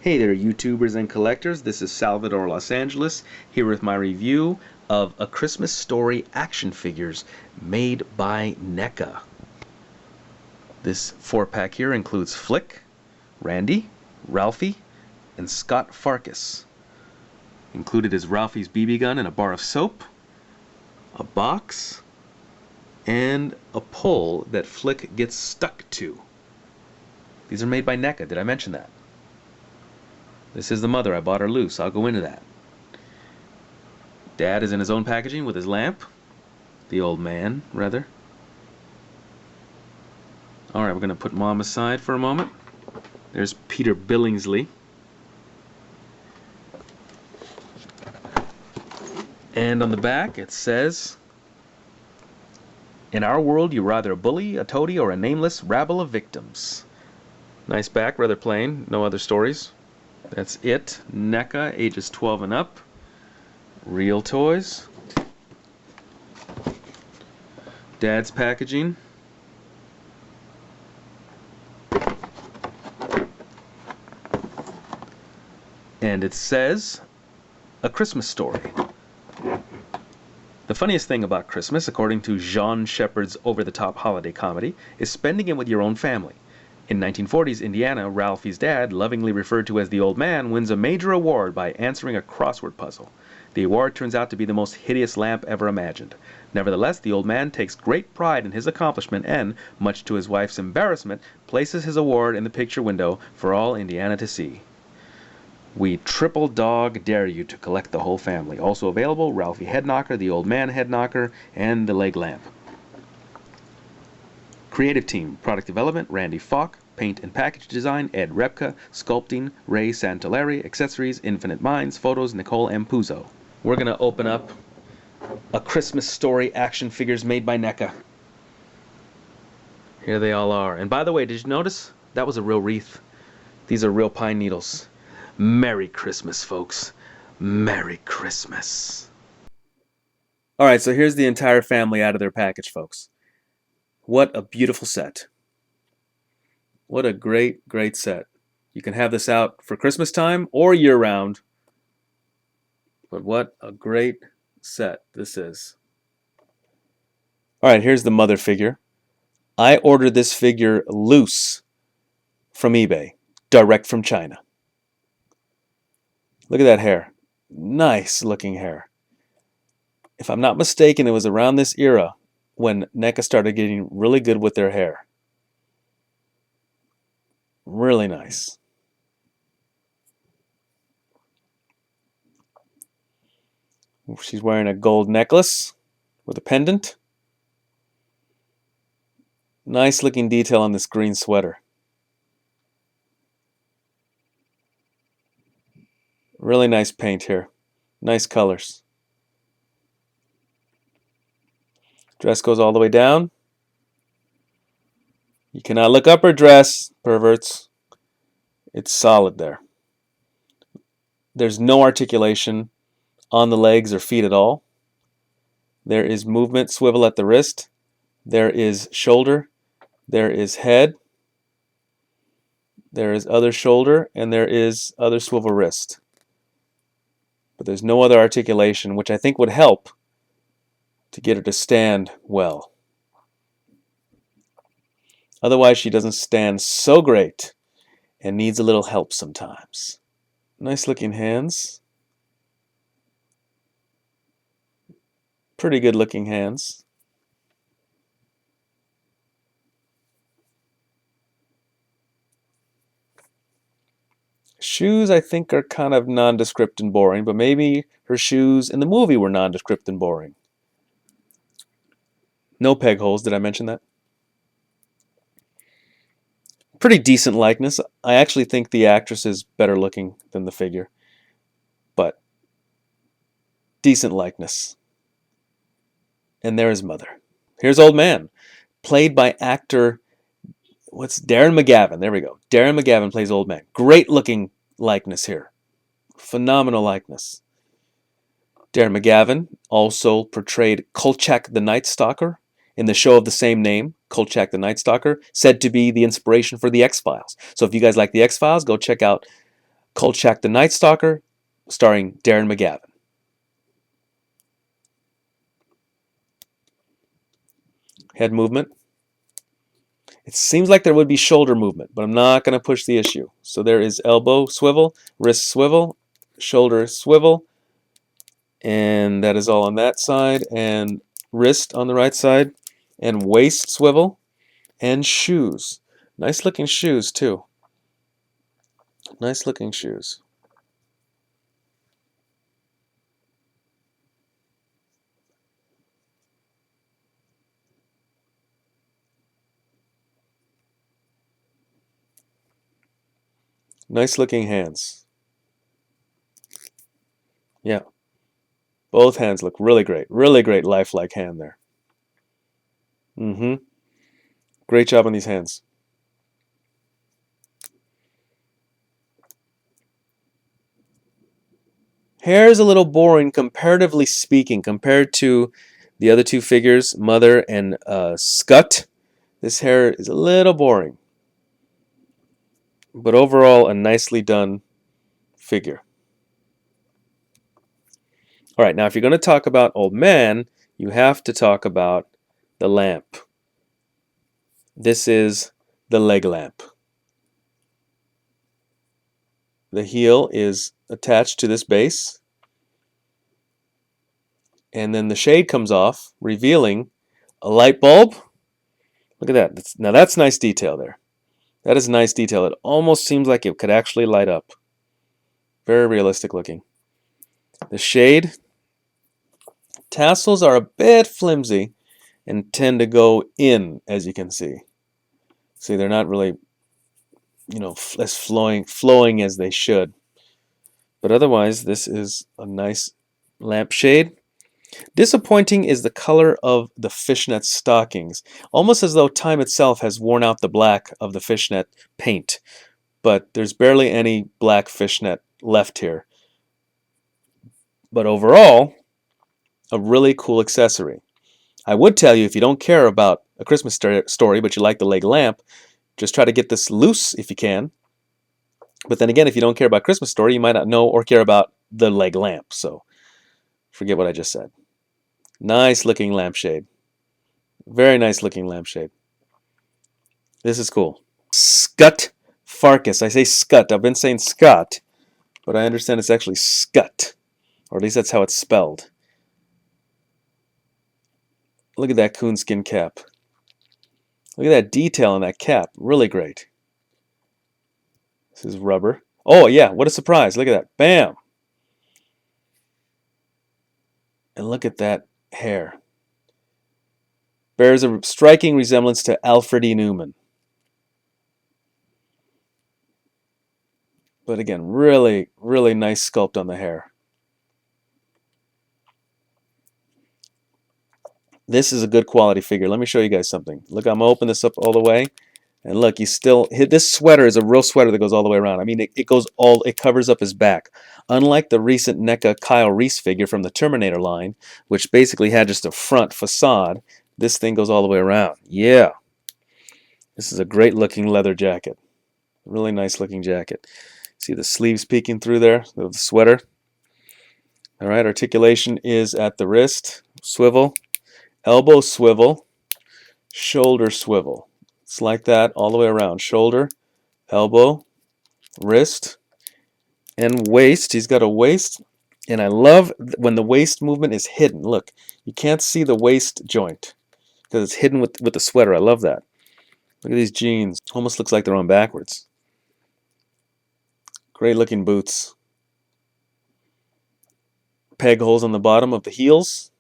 Hey there, YouTubers and collectors. This is Salvador Los Angeles here with my review of A Christmas Story action figures made by NECA. This 4-pack here includes Flick, Randy, Ralphie, and Scut Farkus. Included is Ralphie's BB gun and a bar of soap, a box, and a pole that Flick gets stuck to. These are made by NECA. Did I mention that? This is the mother. I bought her loose. I'll go into that. Dad is in his own packaging with his lamp. The old man, rather. Alright, we're going to put Mom aside for a moment. There's Peter Billingsley. And on the back it says, "In our world you're either a bully, a toady, or a nameless rabble of victims." Nice back, rather plain. No other stories. That's it. NECA, ages 12 and up. Real toys. Dad's packaging. And it says, "A Christmas Story." The funniest thing about Christmas, according to Jean Shepherd's over-the-top holiday comedy, is spending it with your own family. In 1940s Indiana, Ralphie's dad, lovingly referred to as the old man, wins a major award by answering a crossword puzzle. The award turns out to be the most hideous lamp ever imagined. Nevertheless, the old man takes great pride in his accomplishment and, much to his wife's embarrassment, places his award in the picture window for all Indiana to see. We triple dog dare you to collect the whole family. Also available, Ralphie Head Knocker, the old man head knocker, and the leg lamp. Creative team, product development, Randy Falk, paint and package design, Ed Repka, sculpting, Ray Santelari, accessories, Infinite Minds, photos, Nicole M. Puzo. We're going to open up A Christmas Story action figures made by NECA. Here they all are. And by the way, did you notice? That was a real wreath. These are real pine needles. Merry Christmas, folks. Merry Christmas. Alright, so here's the entire family out of their package, folks. What a beautiful set. What a great, great set. You can have this out for Christmas time or year-round. But what a great set this is. Alright, here's the mother figure. I ordered this figure loose from eBay, direct from China. Look at that hair. Nice looking hair. If I'm not mistaken, it was around this era when NECA started getting really good with their hair. Really nice. She's wearing a gold necklace with a pendant. Nice looking detail on this green sweater. Really nice paint here. Nice colors. Dress goes all the way down. You cannot look up her dress, perverts. It's solid there. There's no articulation on the legs or feet at all. There is movement, swivel at the wrist. There is shoulder. There is head. There is other shoulder, and there is other swivel wrist. But there's no other articulation, which I think would help to get her to stand well. Otherwise, she doesn't stand so great and needs a little help sometimes. Nice looking hands. Pretty good looking hands. Shoes, I think, are kind of nondescript and boring, but maybe her shoes in the movie were nondescript and boring. No peg holes, did I mention that? Pretty decent likeness. I actually think the actress is better looking than the figure. But decent likeness. And there is mother. Here's old man, played by actor, Darren McGavin. There we go. Darren McGavin plays old man. Great looking likeness here. Phenomenal likeness. Darren McGavin also portrayed Kolchak the Night Stalker in the show of the same name, Kolchak the Night Stalker, said to be the inspiration for the X-Files. So if you guys like the X-Files, go check out Kolchak the Night Stalker, starring Darren McGavin. Head movement. It seems like there would be shoulder movement, but I'm not going to push the issue. So there is elbow swivel, wrist swivel, shoulder swivel, and that is all on that side, and wrist on the right side, and waist swivel, and shoes. Nice looking shoes too. Nice looking shoes. Nice looking hands. Yeah. Both hands look really great. Really great lifelike hand there. Great job on these hands. Hair is a little boring, comparatively speaking, compared to the other two figures, Mother and Scut. This hair is a little boring. But overall, a nicely done figure. All right, now if you're going to talk about Old Man, you have to talk about the lamp. This is the leg lamp. The heel is attached to this base. And then the shade comes off, revealing a light bulb. Look at that. Now that's nice detail there. That is nice detail. It almost seems like it could actually light up. Very realistic looking. The shade tassels are a bit flimsy and tend to go in, as you can see. See, they're not really, as flowing as they should. But otherwise, this is a nice lampshade. Disappointing is the color of the fishnet stockings, almost as though time itself has worn out the black of the fishnet paint. But there's barely any black fishnet left here. But overall, a really cool accessory. I would tell you, if you don't care about A Christmas Story, but you like the leg lamp, just try to get this loose if you can. But then again, if you don't care about Christmas Story, you might not know or care about the leg lamp. So forget what I just said. Nice looking lampshade. Very nice looking lampshade. This is cool. Scut Farkus. I say Scut. I've been saying Scott, but I understand it's actually Scut. Or at least that's how it's spelled. Look at that coonskin cap. Look at that detail on that cap. Really great. This is rubber. Oh, yeah. What a surprise. Look at that. Bam. And look at that hair. Bears a striking resemblance to Alfred E. Newman. But again, really, really nice sculpt on the hair. This is a good quality figure. Let me show you guys something. Look, I'm going to open this up all the way. And look, this sweater is a real sweater that goes all the way around. I mean, it covers up his back. Unlike the recent NECA Kyle Reese figure from the Terminator line, which basically had just a front facade, this thing goes all the way around. Yeah. This is a great looking leather jacket. Really nice looking jacket. See the sleeves peeking through there, the sweater. All right, articulation is at the wrist, swivel, elbow swivel, shoulder swivel. It's like that all the way around. Shoulder, elbow, wrist, and waist. He's got a waist, and I love when the waist movement is hidden. Look, you can't see the waist joint because it's hidden with the sweater. I love that. Look at these jeans. Almost looks like they're on backwards. Great looking boots. Peg holes on the bottom of the heels.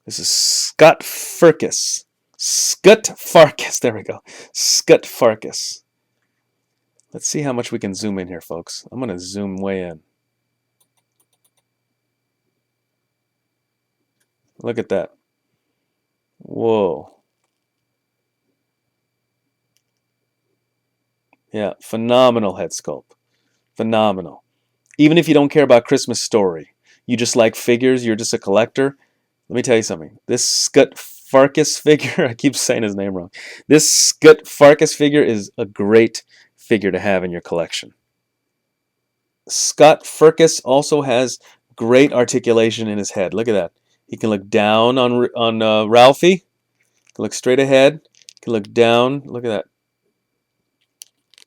This is Scut Farkus. Scut Farkus. There we go. Scut Farkus. Let's see how much we can zoom in here, folks. I'm going to zoom way in. Look at that. Whoa. Yeah, phenomenal head sculpt. Phenomenal. Even if you don't care about Christmas Story, you just like figures, you're just a collector, let me tell you something. This Scut Farkus figure, I keep saying his name wrong. This Scut Farkus figure is a great figure. figure to have in your collection. Scut Farkus also has great articulation in his head. Look at that. He can look down on Ralphie. He can look straight ahead. He can look down. Look at that.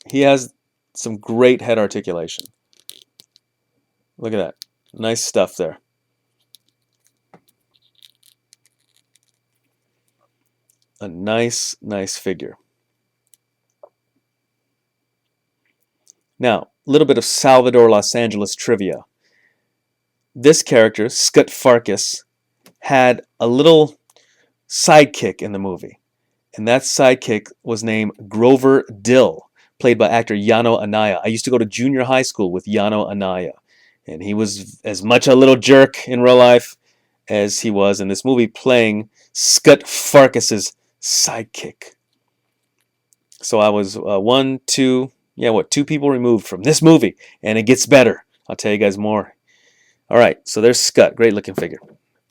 He has some great head articulation. Look at that. Nice stuff there. A nice, nice figure. Now, a little bit of Salvador Los Angeles trivia. This character, Scut Farkus, had a little sidekick in the movie. And that sidekick was named Grover Dill, played by actor Yano Anaya. I used to go to junior high school with Yano Anaya. And he was as much a little jerk in real life as he was in this movie, playing Scut Farkus's sidekick. So I was two people removed from this movie, and it gets better. I'll tell you guys more. All right, so there's Scut, great looking figure.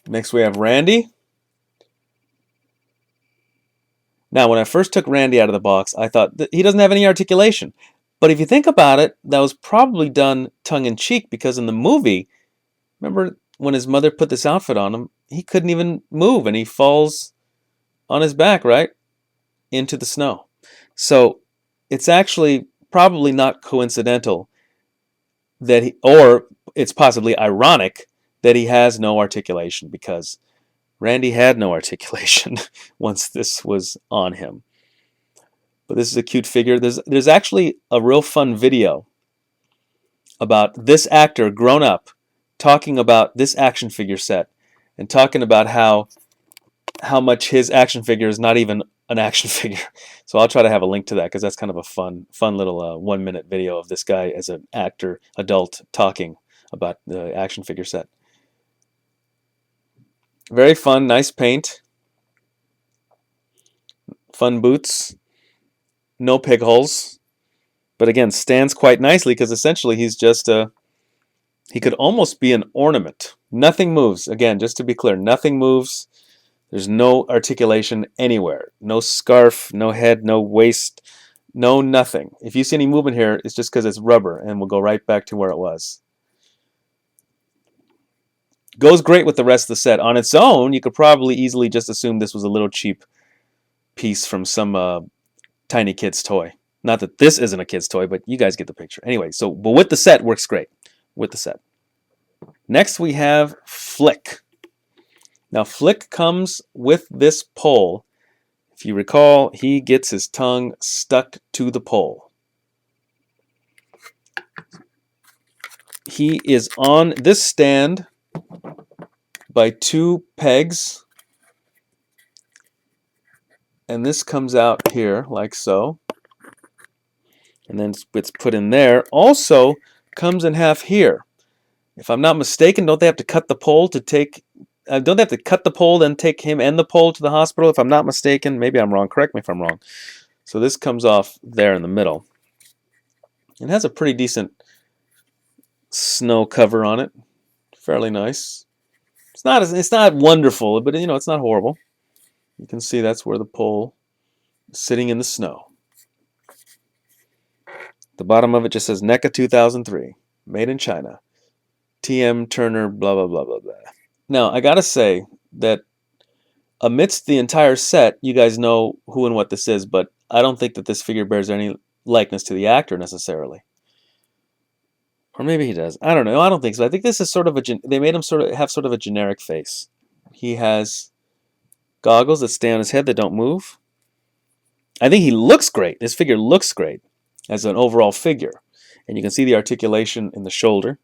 Next we have Randy. Now, when I first took Randy out of the box, I thought that he doesn't have any articulation. But if you think about it, that was probably done tongue-in-cheek, because in the movie, remember when his mother put this outfit on him, he couldn't even move, and he falls on his back, right, into the snow. So it's actually probably not coincidental that or it's possibly ironic that he has no articulation, because Randy had no articulation once this was on him. But this is a cute figure. There's actually a real fun video about this actor grown up talking about this action figure set and talking about how much his action figure is not even an action figure. So I'll try to have a link to that, because that's kind of a fun little 1-minute video of this guy as an actor, adult, talking about the action figure set. Very fun, nice paint, fun boots, no pig holes, but again stands quite nicely, because essentially he's just he could almost be an ornament. Nothing moves. Again, just to be clear, nothing moves. There's no articulation anywhere. No scarf, no head, no waist, no nothing. If you see any movement here, it's just because it's rubber, and we'll go right back to where it was. Goes great with the rest of the set. On its own, you could probably easily just assume this was a little cheap piece from some tiny kid's toy. Not that this isn't a kid's toy, but you guys get the picture. Anyway, but with the set, works great. With the set. Next we have Flick. Now Flick comes with this pole. If you recall, he gets his tongue stuck to the pole. He is on this stand by 2 pegs, and this comes out here like so, and then it's put in there. Also comes in half here. If I'm not mistaken, don't they have to cut the pole to take? Don't they have to cut the pole, then take him and the pole to the hospital? If I'm not mistaken, maybe I'm wrong. Correct me if I'm wrong. So this comes off there in the middle. It has a pretty decent snow cover on it. Fairly nice. It's not wonderful, but it's not horrible. You can see that's where the pole is sitting in the snow. The bottom of it just says NECA 2003, made in China. TM Turner, blah blah blah blah blah. Now I gotta say that amidst the entire set, you guys know who and what this is, but I don't think that this figure bears any likeness to the actor necessarily. Or maybe he does. I don't know. I don't think so. I think this is sort of they made him have sort of a generic face. He has goggles that stay on his head that don't move. I think he looks great. This figure looks great as an overall figure. And you can see the articulation in the shoulder.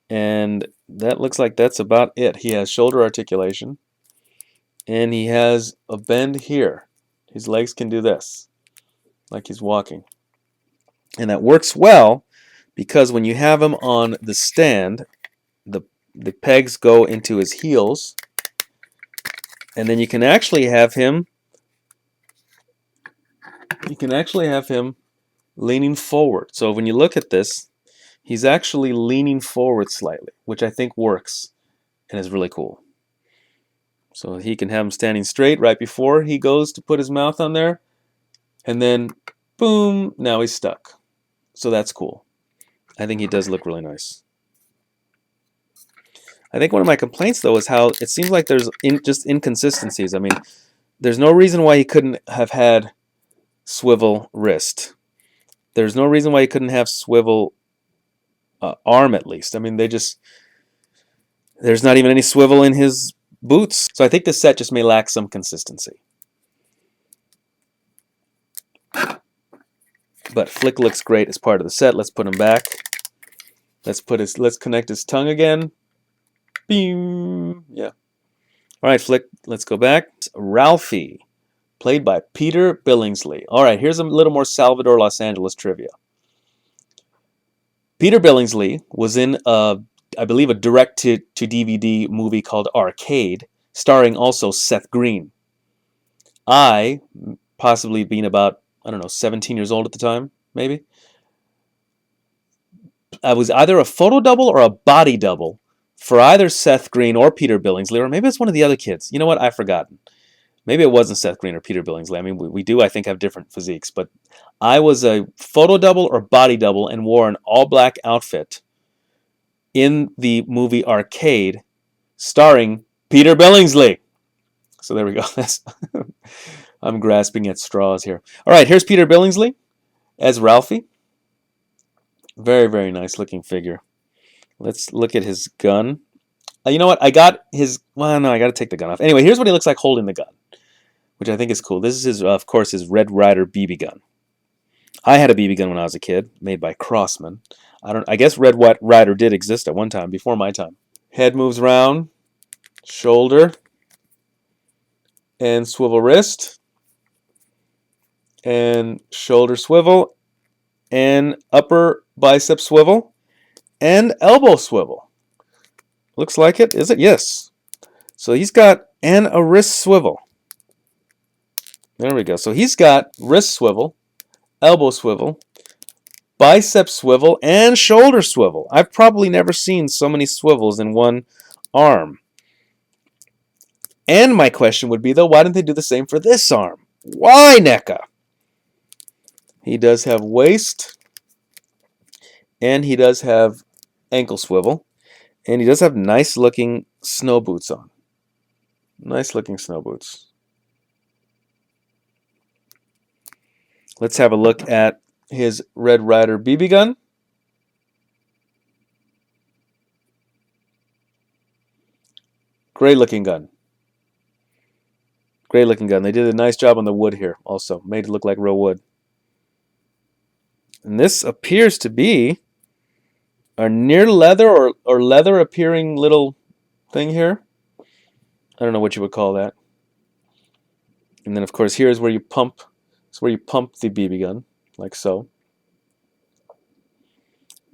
And that looks like that's about it. He has shoulder articulation. And he has a bend here. His legs can do this, like he's walking. And that works well, because when you have him on the stand, the pegs go into his heels, and then you can actually have him leaning forward. So when you look at this, he's actually leaning forward slightly, which I think works and is really cool. So he can have him standing straight right before he goes to put his mouth on there, and then Boom, now he's stuck. So that's cool. I think he does look really nice. I think one of my complaints, though, is how it seems like there's just inconsistencies. I mean, there's no reason why he couldn't have had swivel wrist. There's no reason why he couldn't have swivel arm, at least. I mean, there's not even any swivel in his boots. So I think this set just may lack some consistency. But Flick looks great as part of the set. Let's put him back. Let's connect his tongue again. Beam. Yeah. All right, Flick, let's go back. Ralphie, played by Peter Billingsley. All right, here's a little more Salvador Los Angeles trivia. Peter Billingsley was in, I believe, a direct-to-DVD movie called Arcade, starring also Seth Green. I, possibly being about, I don't know, 17 years old at the time, maybe, I was either a photo double or a body double for either Seth Green or Peter Billingsley, or maybe it's one of the other kids. You know what? I've forgotten. Maybe it wasn't Seth Green or Peter Billingsley. I mean, we do, I think, have different physiques, but I was a photo double or body double and wore an all-black outfit in the movie Arcade, starring Peter Billingsley. So there we go. I'm grasping at straws here. All right, here's Peter Billingsley as Ralphie. Very, very nice looking figure. Let's look at his gun. You know what? I got his... Well, no, I got to take the gun off. Anyway, here's what he looks like holding the gun, which I think is cool. This is, his, of course, his Red Ryder BB gun. I had a BB gun when I was a kid, made by Crossman. I guess Red Ryder did exist at one time, before my time. Head moves around, shoulder, and swivel wrist, and shoulder swivel, and upper bicep swivel, and elbow swivel. Looks like it. Is it? Yes. So he's got a wrist swivel. There we go. So he's got wrist swivel, elbow swivel, bicep swivel, and shoulder swivel. I've probably never seen so many swivels in one arm. And my question would be, though, why didn't they do the same for this arm? Why, NECA? He does have waist, and he does have ankle swivel, and he does have nice-looking snow boots on. Nice-looking snow boots. Let's have a look at his Red Ryder BB gun. Great-looking gun. Great-looking gun. They did a nice job on the wood here also. Made it look like real wood. And this appears to be a near leather or leather appearing little thing here. I don't know what you would call that. And then, of course, here's where you pump. It's where you pump the BB gun, like so.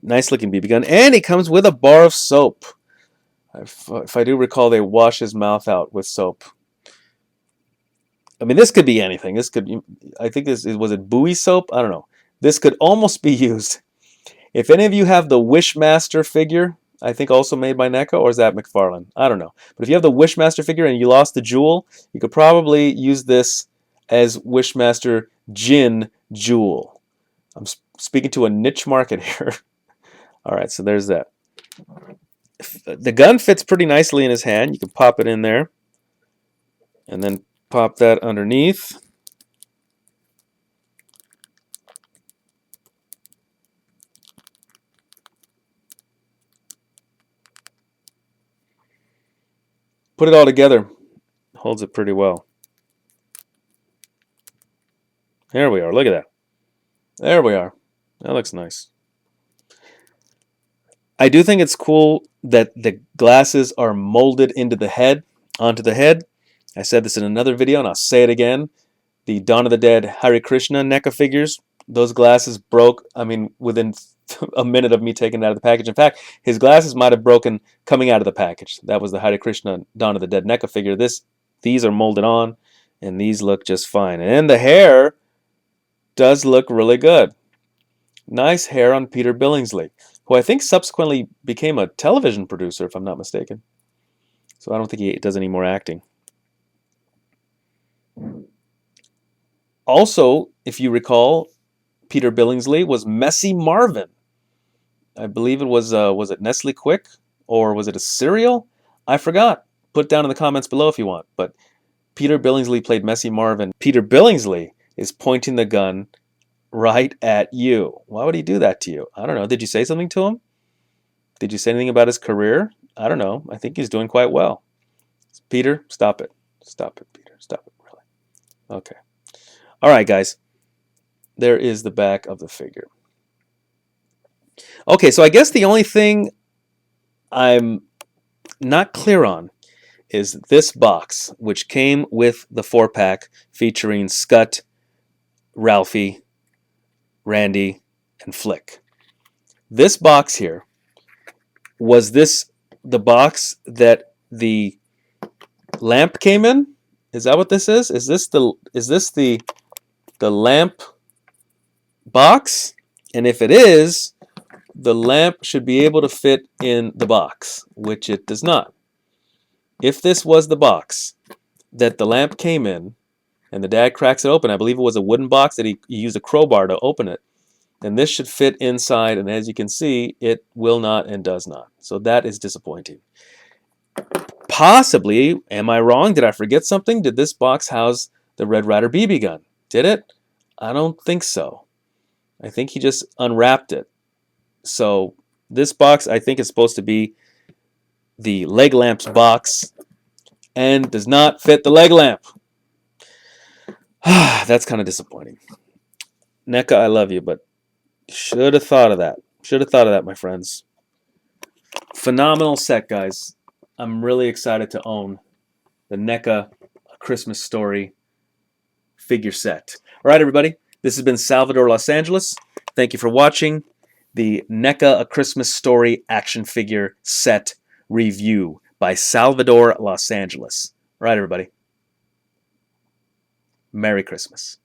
Nice looking BB gun. And he comes with a bar of soap. If I do recall, they wash his mouth out with soap. I mean, this could be anything. This could be, I think this was it Bowie soap? I don't know. This could almost be used. If any of you have the Wishmaster figure, I think also made by NECA, or is that McFarlane? I don't know. But if you have the Wishmaster figure and you lost the jewel, you could probably use this as Wishmaster Jin Jewel. I'm speaking to a niche market here. All right, so there's that. The gun fits pretty nicely in his hand. You can pop it in there and then pop that underneath. Put it all together. Holds it pretty well. There we are. Look at that. There we are. That looks nice. I do think it's cool that the glasses are molded into the head, onto the head. I said this in another video, and I'll say it again. The Dawn of the Dead Hare Krishna NECA figures, those glasses broke, I mean, within a minute of me taking it out of the package. In fact, his glasses might have broken coming out of the package. That was the Hare Krishna Dawn of the Dead NECA figure. These are molded on, and these look just fine. And the hair does look really good. Nice hair on Peter Billingsley, who I think subsequently became a television producer, if I'm not mistaken. So I don't think he does any more acting. Also, if you recall, Peter Billingsley was Messy Marvin. I believe it was it Nestle Quick, or was it a cereal? I forgot. Put down in the comments below if you want. But Peter Billingsley played Messy Marvin. Peter Billingsley is pointing the gun right at you. Why would he do that to you? I don't know. Did you say something to him? Did you say anything about his career? I don't know. I think he's doing quite well. Peter, stop it. Stop it, Peter. Stop it, really. Okay. All right, guys. There is the back of the figure. Okay, so I guess the only thing I'm not clear on is this box, which came with the 4-pack featuring Scut, Ralphie, Randy, and Flick. This box here, was this the box that the lamp came in? Is that what this is? Is this the lamp box? And if it is, the lamp should be able to fit in the box, which it does not. If this was the box that the lamp came in, and the dad cracks it open, I believe it was a wooden box that he used a crowbar to open it, then this should fit inside, and as you can see, it will not and does not. So that is disappointing. Possibly, am I wrong? Did I forget something? Did this box house the Red Ryder BB gun? Did it? I don't think so. I think he just unwrapped it. So this box, I think, is supposed to be the leg lamp's box and does not fit the leg lamp. That's kind of disappointing. NECA, I love you, but should have thought of that. Should have thought of that, my friends. Phenomenal set, guys. I'm really excited to own the NECA Christmas Story figure set. All right, everybody. This has been Salvador Los Angeles. Thank you for watching the NECA A Christmas Story action figure set review by Salvador Los Angeles. All right, everybody. Merry Christmas.